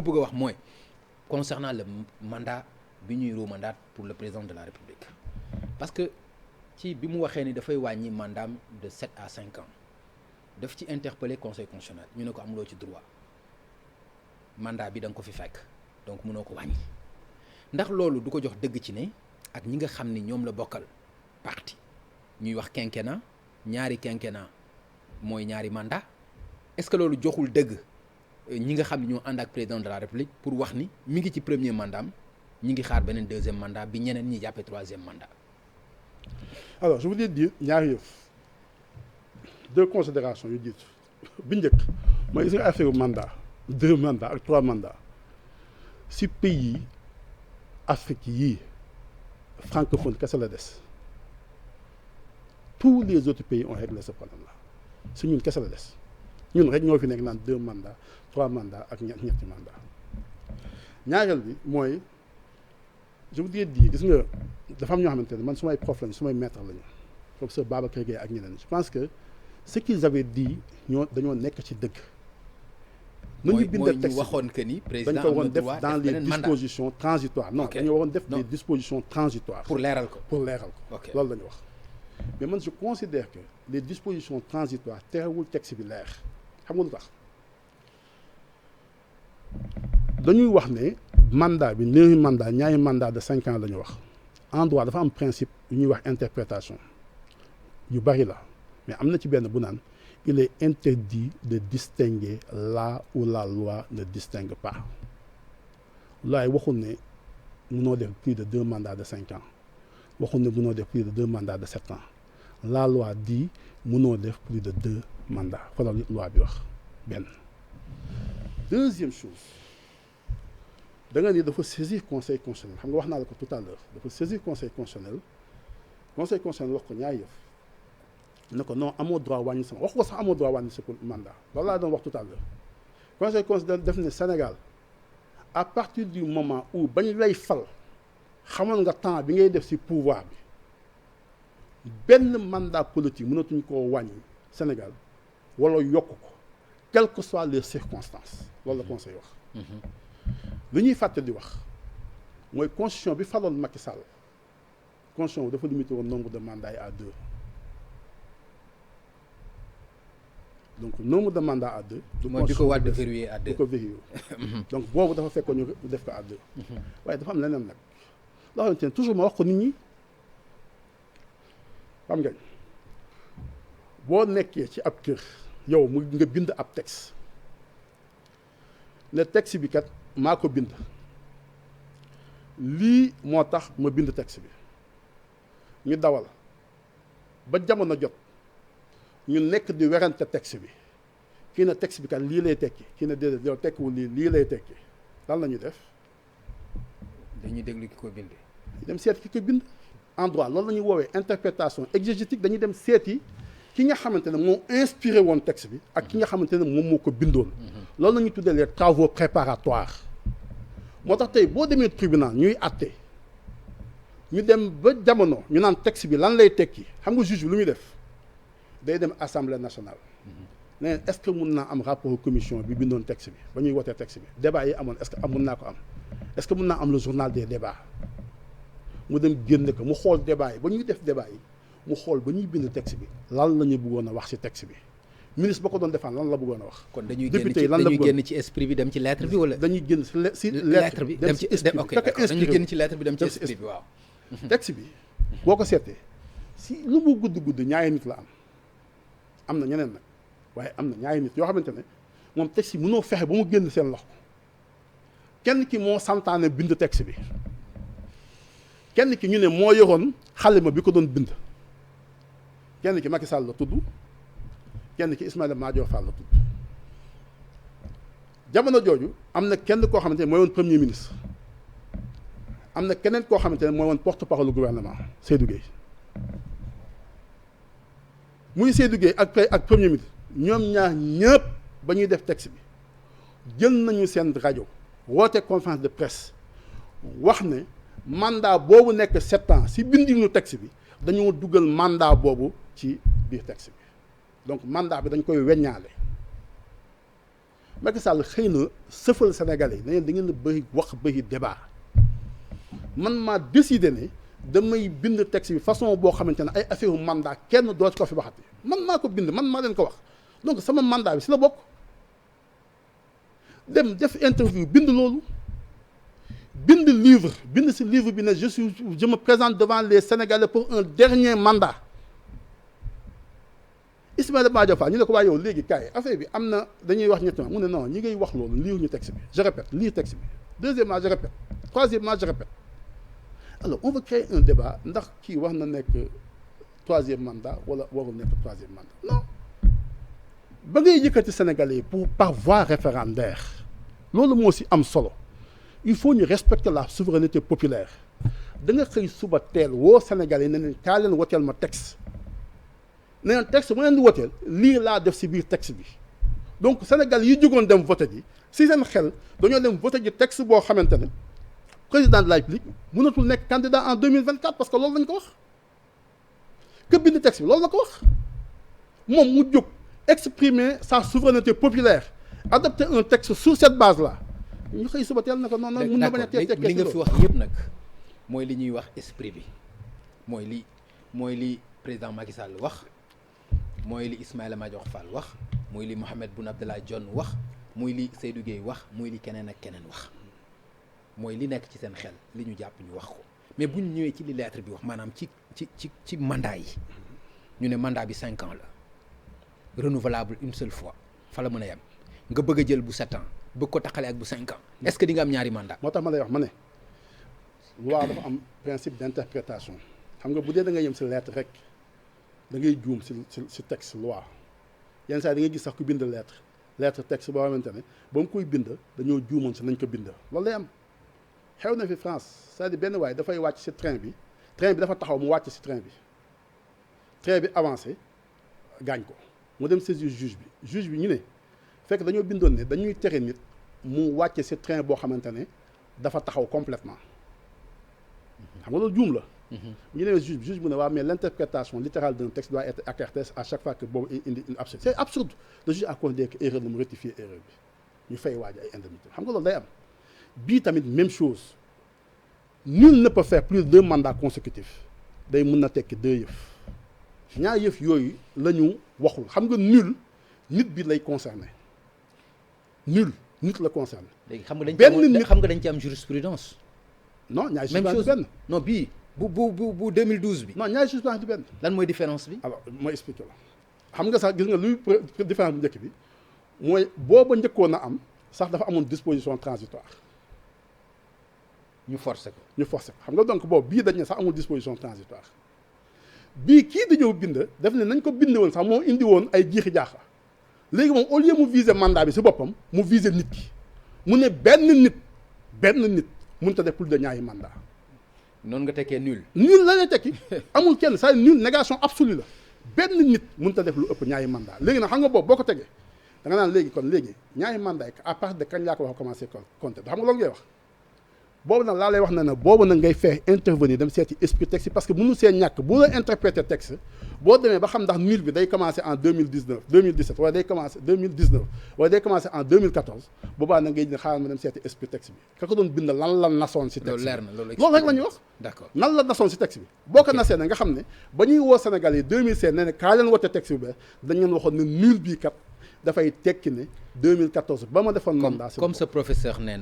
bëgg a wax mooy concernant le mandat bi ñuy mandat pour le président de la République parce que ci bi mu waxee ni dafay wàññi mandat de 7 à 5 ans daf ci interpeller conseil constitutionnel ñu ne ko amuloo ci droit mandat bi da nga ko fi fekk donc mënoo ko wàññi ndax loolu du ko jox dëgg ci ne ak ñi nga xam ni ñoom la bokkal parti ñuy wax quinquennat ñaari quinquennat mooy ñaari mandat est-ce que loolu joxul dëgg ñi nga xam ne ñoo ànd ak président de la République pour wax ni mi ngi ci premier mandat am ñi ngi xaar beneen deuxième mandat bi ñeneen ñi jàppee troisième mandat. Alors je voulais dire ñaari yëf deux considérations yu jiitu bi njëkk mooy gis nga affaire mandat 2 mandats ak 3 mandats si pays Afrique yii francophone kese la des tous les autres pays ont réglé ce problème là si ñun kese la des ñun rek ñoo fi nekk naan 2 mandats 3 mandats ak ñetti mandats ñaareel bi mooy je voudrais dire gis nga dafa am ñoo xamante ne man su may prof lañu su may maître lañu professeur Babacar Gueye ak ñeneen je pense que ce qu'ils avaient dit dañoo nekk ci dëgg. mooy ñu waxoon que ni président dañ ko waroon def dans les dispositions transitoires non dañoo waroon def des dispositions transitoires pour leeral ko loolu la ñu wax mais man je considère que les dispositions transitoires terewul texte bi leer xam nga lu tax dañuy wax ne mandat bi ñaari mandat de 5 ans la ñu wax en droit dafa am principe yu ñuy wax interprétation yu bari la mais am na ci benn bu naan il est interdit de distinguer là où la loi ne distingue pas loi waxul ne mënoo def plus de 2 mandats de 5 ans waxul ne mënoo def plus de 2 mandats de 7 ans la loi dit mënoo def plus de 2 mandats fa la loi bi wax benn. Deuxième chose da nga ni dafa saisir conseil constitutionnel xam nga wax naa la ko tout à l'heure dafa saisir conseil constitutionnel wax ko ñaari yëf ne ko non amoo droit wàññi sama wax ko sax amoo droit wàññi sa mandat loolu laa doon wax tout à l'heure conseil constitutionnel def ne Sénégal à partir du moment où bañ lay fal xamoon nga temps bi ngay def ci pouvoir bi benn mandat politique mënatuñ koo wàññi Sénégal wala yokk ko quelles que soient les circonstances loolu la conseil wax li ñuy fàtte di wax mooy constitution bi faloon Macky Sall constitution dafa limité woon nombre de mandats yi à 2 donc nombre de mandats à 2. mooy bi ko Wade verrouillé à 2 ko verrouillé donc boobu dafa fekkoon ñu def ko à 2. waaye dafa am leneen nag loo xamante ne toujours ma wax ko nit ñi xam nga boo nekkee ci ab kër yow mu nga bind ab texte ne texte bi kat maa ko bind lii moo tax ma bind texte bi ñu dawal ba jamono jot. ñu nekk di werante texte bi kii na texte bi kat lii lay tekki kii na déedéet yow tekkiwul lii lay tekki lan la ñuy def. dañuy déglu ki ko bind. dem seet ki ko bind en droit loolu la ñuy woowee interprétation exégétique dañuy dem seeti ki nga xamante ne moo inspiré woon texte bi ak ki nga xamante ne moom moo ko bindoon. loolu la ñuy tuddee les travaux préparatoires moo tax tey boo demee tribunal ñuy àtte ñu dem ba jamono ñu naan texte bi lan lay tekki xam nga juge bi lu muy def. day dem assemblée nationale ne est-ce que mun naa am rapport commission bi bindoon texte bi ba ñuy wotee texte bi débat yi amoon est-ce que mun naa ko am est-ce que mun naa am le journal des débats mu dem génne ko mu xool débat yi ba ñuy def débat yi mu xool ba ñuy bind texte bi lan la ñu bëggoon a wax ci texte bi ministre ba ko doon defaan lan la bëggoon a wax. kon dañuy génn ci esprit bi dem ci lettre bi wala. dañuy génn ci lettre bi dem ci esprit bi dañuy génn ci lettre bi dem ci esprit bi waaw. texte bi boo ko seetee si lu mu gudd ñaari nit la am na ñeneen nag waaye am na ñaari nit yoo xamante ne moom texte yi mënoo fexe ba mu génn seen loxo kenn ki moo santaane bind texte bi kenn ki ñu ne moo yoroon xalima bi ko doon bind kenn ki Macky Sall la tudd kenn ki Ismaïla Madior Fall la tudd jamono jooju am na kenn koo xamante ne mooy woon premier ministre am na keneen koo xamante ne mooy woon porte-parole du gouvernement Seydou Gueye muy Seydou Gueye ak premier ministre ñoom ñaar ñëpp ba ñuy def texte bi jël nañu seen rajo woote conférence de presse wax ne mandat boobu nekk 7 ans si bindinu texte bi dañoo dugal mandat boobu ci biir texte bi donc mandat bi dañ koy weññaale Macky Sall xëy na sëfal Sénégalais yi ne da ngeen a bëri wax bëri débat man maa décidé ne damay bind texte bi façon boo xamante ne ay affaire mandat kenn doo ci ko fi waxati man maa ko bind man maa leen ko wax donc sama mandat bi si la bokk dem def interview bind loolu bind livre bind si livre bi ne je me présente devant les Sénégalais pour un dernier mandat Ismaïla Madior Fall ñu ne ko waaye yow léegi kaay affaire bi am na dañuy wax ñetti mu ne non ñi ngay wax loolu lire ñu texte bi je répète lire texte bi deuxièmement je répète troisièmement je répète alors on veut créer un débat ndax kii wax na nekk troisième mandat wala warul nekk troisième mandat non ba ngay yëkkati Sénégalais yi pour par voie référendaire loolu moo si am solo il faut ñu respecter la souveraineté populaire da nga xëy suba teel woo Sénégalais yi ne leen kaa leen woteel ma texte ne leen texte bu leen di woteel lii laa def si biir texte bi donc Sénégal yi jógoon dem voté ji si seen xel dañoo dem voté ji texte boo xamante ne président de la République mënatul nekk candidat en 2024 parce que loolu lañ ko wax que bind texte bi loolu la ko wax moom mu jóg exprimer sa souveraineté populaire adopter un texte sur cette base là ñu xëy suba teel na ko noonu mun na bañ a teel li nga fi wax yëpp nag mooy li ñuy wax esprit bi mooy li président Macky Sall wax mooy li Ismaïla Madior Fall wax muy li Mahammed Boun Abdallah Dionne wax muy li Seydou Guèye wax muy li keneen ak keneen wax mooy li nekk ci seen xel li ñu jàpp ñu wax ko mais bu ñu ñëwee ci li lettre bi wax maanaam ci mandat yi ñu ne mandat bi 5 ans la renouvelable une seule fois fa la mën a yem nga bëgg a jël bu 7 ans bëgg ko taqale ak bu 5 ans est-ce que di nga am ñaari mandat moo tax ma lay wax ma ne loi dafa am principe d'interprétation xam nga bu dee da nga yem si lettre rek da ngay juum si texte loi yenn saa yi da ngay gis sax ku bind lettre texte boo xamante ne ba mu koy bind dañoo juumoon si nañ ko bind loolu lay am xew na fi France c'est-à-dire benn waay dafay wàcc si train bi dafa taxaw mu wàcc si train bi avancé gaañ ko mu dem saisir juge bi ñu ne fekk dañoo bindoon ne dañuy tere nit mu wàcce si train boo xamante ne dafa taxaw complètement xam nga loolu juum la ñu ne juge bu ne waaw mais l'interprétation littérale d'un texte doit être écartée à chaque fois que boobu indi une absurde c'est absurde le juge a considéré que erreur la mu rectifier erreur bi ñu fay waaj ay indemnité xam nga loolu day am bii tamit même chose nul ne peut faire plus de 2 mandats consécutifs day mun na tekki 2 yëf ñaar yëf yooyu la ñu waxul xam nga nul nit bi lay concerné nul nit la concerné. léegi xam nga dañ ci am jurisprudence. non ñaari jurisprudence du benn. non bii bu 2012 bi. non ñaari jurisprudence du benn. lan mooy différence bi. alors mooy expliqué la xam nga sax gis nga luy différence bu njëkk bi mooy booba njëkkoon a am sax dafa amoon disposition transitoire. ñu forcé ko xam nga donc boobu bii dañ ne sax amul disposition transitoire bii kii dañoo bind def ne nañ ko bind woon sax moo indi woon ay jiixi jaaxa léegi moom au lieu mu viser mandat bi si boppam mu viser nit ki mu ne benn nit mënut a def plus de ñaari mandat noonu nga tekkee nul la lay tekki amul kenn c'est nul négation absolue la benn nit mënut a def lu ëpp ñaari mandat léegi nag xam nga boobu boo ko tegee da nga naan léegi ñaari mandat yi à partir de kañ laa ko wax commencé compter xam nga loolu ngay wax boobu nag laa lay wax na boobu nag ngay faire intervenir dem seeti esprit texte parce que mënu see ñàkk bu la interpréter texte boo demee ba xam ndax nul bi day commencer en 2017 wala day commencer 2019 wala day commencer en 2014 boobaa nag ngay xaaral ma dem seeti esprit texte bi ka ko doon bind lan la nasoon si texte bi loolu rek la ñuy wax d'accord nan la nasoon si texte bi boo ko nasee nag nga xam ne ba ñuy woo Sénégal yi 2016 ne kaa leen wote texte bi dañ leen waxoon ne nul bii kat dafay tekki ne 2014 ba ma defoon mandat comme ce professeur nee na